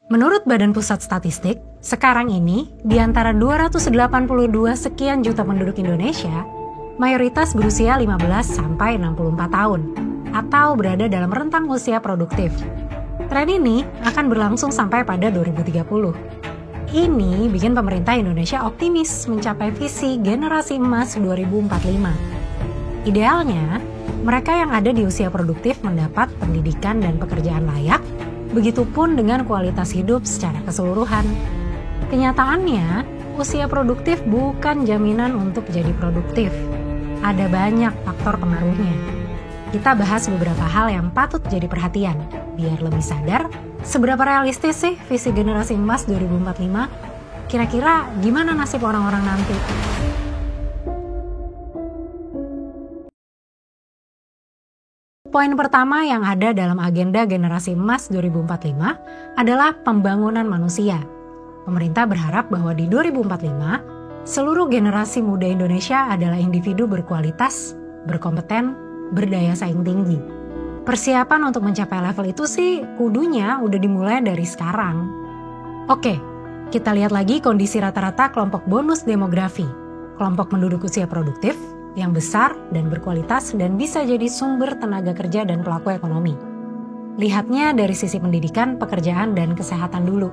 Menurut Badan Pusat Statistik, sekarang ini di antara 282 sekian juta penduduk Indonesia, mayoritas berusia 15 sampai 64 tahun atau berada dalam rentang usia produktif. Tren ini akan berlangsung sampai pada 2030. Ini bikin pemerintah Indonesia optimis mencapai visi generasi emas 2045. Idealnya, mereka yang ada di usia produktif mendapat pendidikan dan pekerjaan layak, begitupun dengan kualitas hidup secara keseluruhan. Kenyataannya, usia produktif bukan jaminan untuk jadi produktif. Ada banyak faktor pengaruhnya. Kita bahas beberapa hal yang patut jadi perhatian, biar lebih sadar seberapa realistis sih visi generasi emas 2045. Kira-kira gimana nasib orang-orang nanti? Poin pertama yang ada dalam agenda generasi emas 2045 adalah pembangunan manusia. Pemerintah berharap bahwa di 2045, seluruh generasi muda Indonesia adalah individu berkualitas, berkompeten, berdaya saing tinggi. Persiapan untuk mencapai level itu sih kudunya udah dimulai dari sekarang. Oke, kita lihat lagi kondisi rata-rata kelompok bonus demografi. Kelompok penduduk usia produktif, yang besar dan berkualitas dan bisa jadi sumber tenaga kerja dan pelaku ekonomi. Lihatnya dari sisi pendidikan, pekerjaan, dan kesehatan dulu.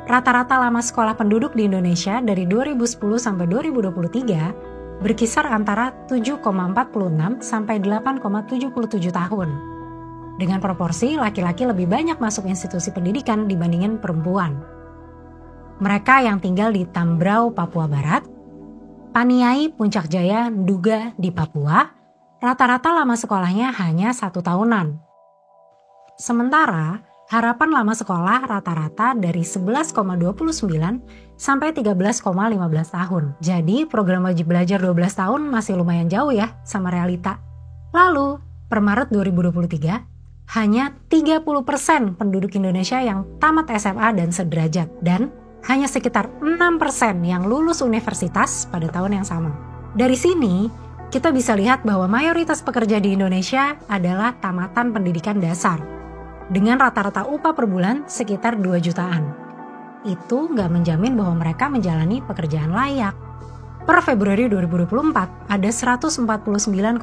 Rata-rata lama sekolah penduduk di Indonesia dari 2010 sampai 2023 berkisar antara 7,46 sampai 8,77 tahun. Dengan proporsi laki-laki lebih banyak masuk institusi pendidikan dibandingin perempuan. Mereka yang tinggal di Tambrau, Papua Barat, Paniai, Puncak Jaya, Nduga di Papua, rata-rata lama sekolahnya hanya 1 tahunan. Sementara, harapan lama sekolah rata-rata dari 11,29 sampai 13,15 tahun. Jadi, program wajib belajar 12 tahun masih lumayan jauh ya sama realita. Lalu, per Maret 2023, hanya 30% penduduk Indonesia yang tamat SMA dan sederajat, dan hanya sekitar 6% yang lulus universitas pada tahun yang sama. Dari sini, kita bisa lihat bahwa mayoritas pekerja di Indonesia adalah tamatan pendidikan dasar, dengan rata-rata upah per bulan sekitar 2 jutaan. Itu nggak menjamin bahwa mereka menjalani pekerjaan layak. Per Februari 2024, ada 149,38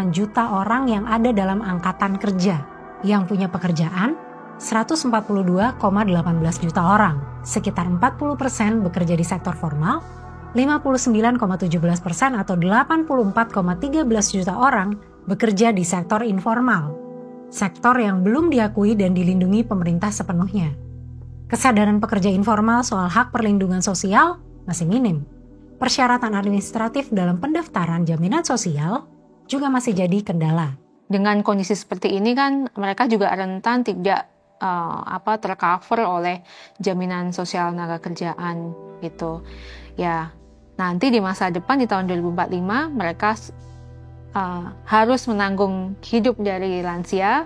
juta orang yang ada dalam angkatan kerja, yang punya pekerjaan 142,18 juta orang, sekitar 40% bekerja di sektor formal, 59,17% atau 84,13 juta orang bekerja di sektor informal, sektor yang belum diakui dan dilindungi pemerintah sepenuhnya. Kesadaran pekerja informal soal hak perlindungan sosial masih minim. Persyaratan administratif dalam pendaftaran jaminan sosial juga masih jadi kendala. Dengan kondisi seperti ini kan mereka juga rentan tidak tercover oleh jaminan sosial tenaga kerjaan gitu. Ya, nanti di masa depan di tahun 2045 mereka harus menanggung hidup dari lansia,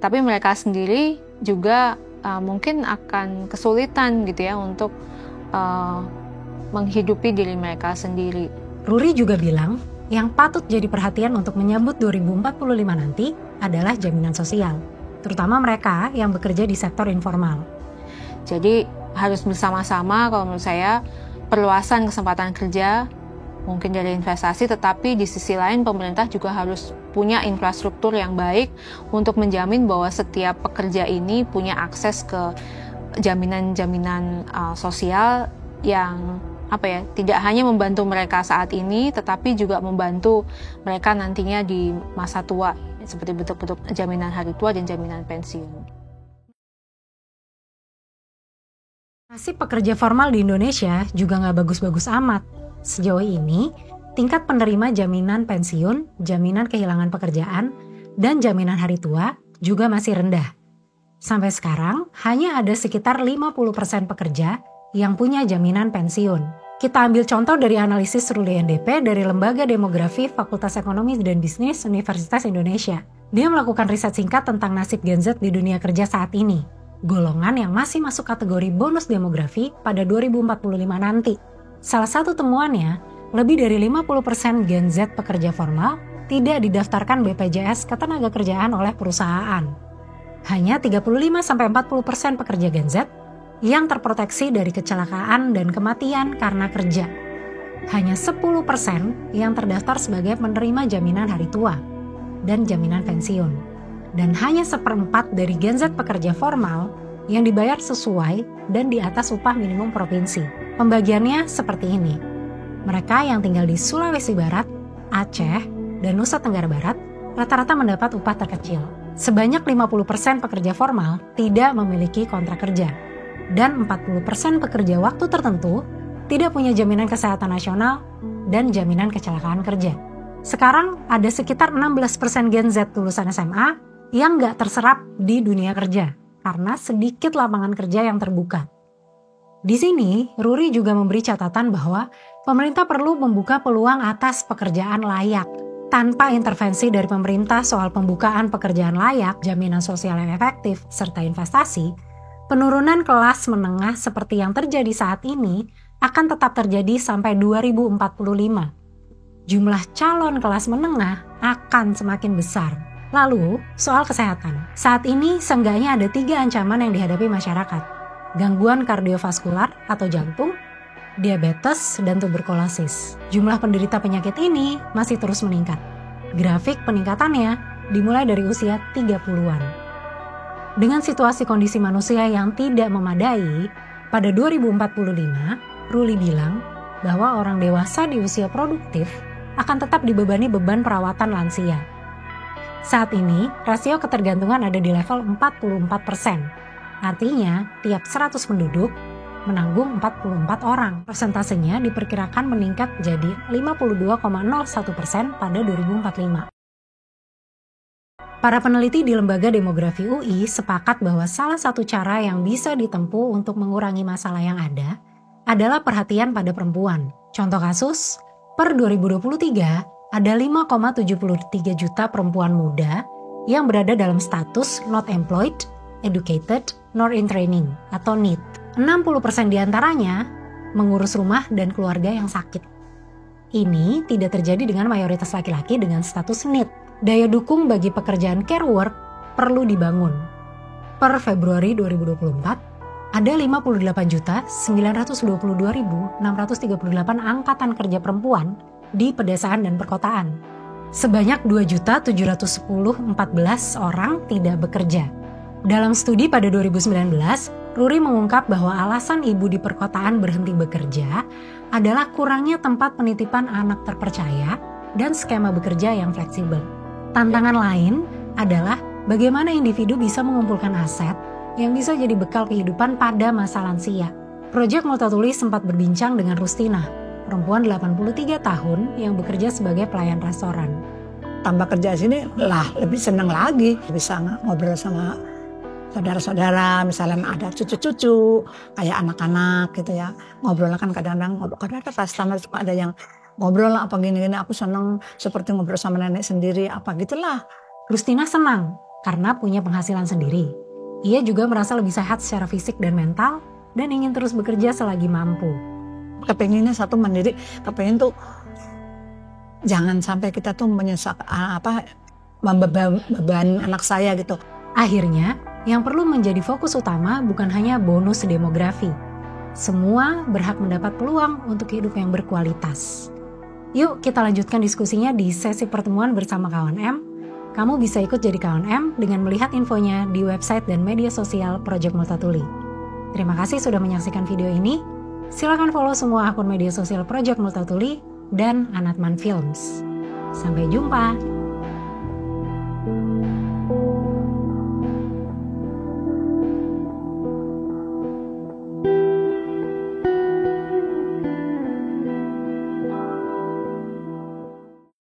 tapi mereka sendiri juga mungkin akan kesulitan gitu ya untuk menghidupi diri mereka sendiri. Ruri juga bilang, yang patut jadi perhatian untuk menyambut 2045 nanti adalah jaminan sosial, terutama mereka yang bekerja di sektor informal. Jadi harus bersama-sama kalau menurut saya perluasan kesempatan kerja, mungkin dari investasi, tetapi di sisi lain pemerintah juga harus punya infrastruktur yang baik untuk menjamin bahwa setiap pekerja ini punya akses ke jaminan-jaminan sosial yang tidak hanya membantu mereka saat ini, tetapi juga membantu mereka nantinya di masa tua, seperti bentuk-bentuk jaminan hari tua dan jaminan pensiun. Nasib pekerja formal di Indonesia juga nggak bagus-bagus amat. Sejauh ini, tingkat penerima jaminan pensiun, jaminan kehilangan pekerjaan, dan jaminan hari tua juga masih rendah. Sampai sekarang, hanya ada sekitar 50% pekerja yang punya jaminan pensiun. Kita ambil contoh dari analisis Ruli NDP dari Lembaga Demografi Fakultas Ekonomi dan Bisnis Universitas Indonesia. Dia melakukan riset singkat tentang nasib Gen Z di dunia kerja saat ini, golongan yang masih masuk kategori bonus demografi pada 2045 nanti. Salah satu temuannya, lebih dari 50% Gen Z pekerja formal tidak didaftarkan BPJS Ketenagakerjaan oleh perusahaan. Hanya 35-40% pekerja Gen Z yang terproteksi dari kecelakaan dan kematian karena kerja. Hanya 10% yang terdaftar sebagai penerima jaminan hari tua dan jaminan pensiun. Dan hanya 1/4 dari Gen Z pekerja formal yang dibayar sesuai dan di atas upah minimum provinsi. Pembagiannya seperti ini. Mereka yang tinggal di Sulawesi Barat, Aceh, dan Nusa Tenggara Barat rata-rata mendapat upah terkecil. Sebanyak 50% pekerja formal tidak memiliki kontrak kerja. Dan 40% pekerja waktu tertentu tidak punya jaminan kesehatan nasional dan jaminan kecelakaan kerja. Sekarang ada sekitar 16% Gen Z lulusan SMA yang nggak terserap di dunia kerja karena sedikit lapangan kerja yang terbuka. Di sini, Ruri juga memberi catatan bahwa pemerintah perlu membuka peluang atas pekerjaan layak. Tanpa intervensi dari pemerintah soal pembukaan pekerjaan layak, jaminan sosial yang efektif, serta investasi, penurunan kelas menengah seperti yang terjadi saat ini akan tetap terjadi sampai 2045. Jumlah calon kelas menengah akan semakin besar. Lalu, soal kesehatan. Saat ini seenggaknya ada 3 ancaman yang dihadapi masyarakat. Gangguan kardiovaskular atau jantung, diabetes, dan tuberkulosis. Jumlah penderita penyakit ini masih terus meningkat. Grafik peningkatannya dimulai dari usia 30-an. Dengan situasi kondisi manusia yang tidak memadai, pada 2045, Ruli bilang bahwa orang dewasa di usia produktif akan tetap dibebani beban perawatan lansia. Saat ini, rasio ketergantungan ada di level 44%. Artinya, tiap 100 penduduk menanggung 44 orang. Persentasenya diperkirakan meningkat jadi 52,01% pada 2045. Para peneliti di Lembaga Demografi UI sepakat bahwa salah satu cara yang bisa ditempuh untuk mengurangi masalah yang ada adalah perhatian pada perempuan. Contoh kasus, per 2023 ada 5,73 juta perempuan muda yang berada dalam status not employed, educated, nor in training atau NEET. 60% diantaranya mengurus rumah dan keluarga yang sakit. Ini tidak terjadi dengan mayoritas laki-laki dengan status NEET. Daya dukung bagi pekerjaan care work perlu dibangun. Per Februari 2024, ada 58.922.638 angkatan kerja perempuan di pedesaan dan perkotaan. Sebanyak 2.710.014 orang tidak bekerja. Dalam studi pada 2019, Ruri mengungkap bahwa alasan ibu di perkotaan berhenti bekerja adalah kurangnya tempat penitipan anak terpercaya dan skema bekerja yang fleksibel. Tantangan lain adalah bagaimana individu bisa mengumpulkan aset yang bisa jadi bekal kehidupan pada masa lansia. Project Multatuli sempat berbincang dengan Rustina, perempuan 83 tahun yang bekerja sebagai pelayan restoran. Tambah kerja sini lah lebih senang lagi, bisa ngobrol sama saudara-saudara, misalnya ada cucu-cucu, kayak anak-anak gitu ya. Ngobrol kan kadang-kadang customer suka ada yang ngobrol lah apa gini-gini, aku seneng seperti ngobrol sama nenek sendiri, apa gitulah. Rustina senang karena punya penghasilan sendiri. Ia juga merasa lebih sehat secara fisik dan mental dan ingin terus bekerja selagi mampu. Kepenginnya satu mandiri, kepengen tuh jangan sampai kita tuh membeban anak saya gitu. Akhirnya, yang perlu menjadi fokus utama bukan hanya bonus demografi. Semua berhak mendapat peluang untuk hidup yang berkualitas. Yuk kita lanjutkan diskusinya di sesi pertemuan bersama Kawan M. Kamu bisa ikut jadi Kawan M dengan melihat infonya di website dan media sosial Project Multatuli. Terima kasih sudah menyaksikan video ini. Silakan follow semua akun media sosial Project Multatuli dan Anatman Films. Sampai jumpa!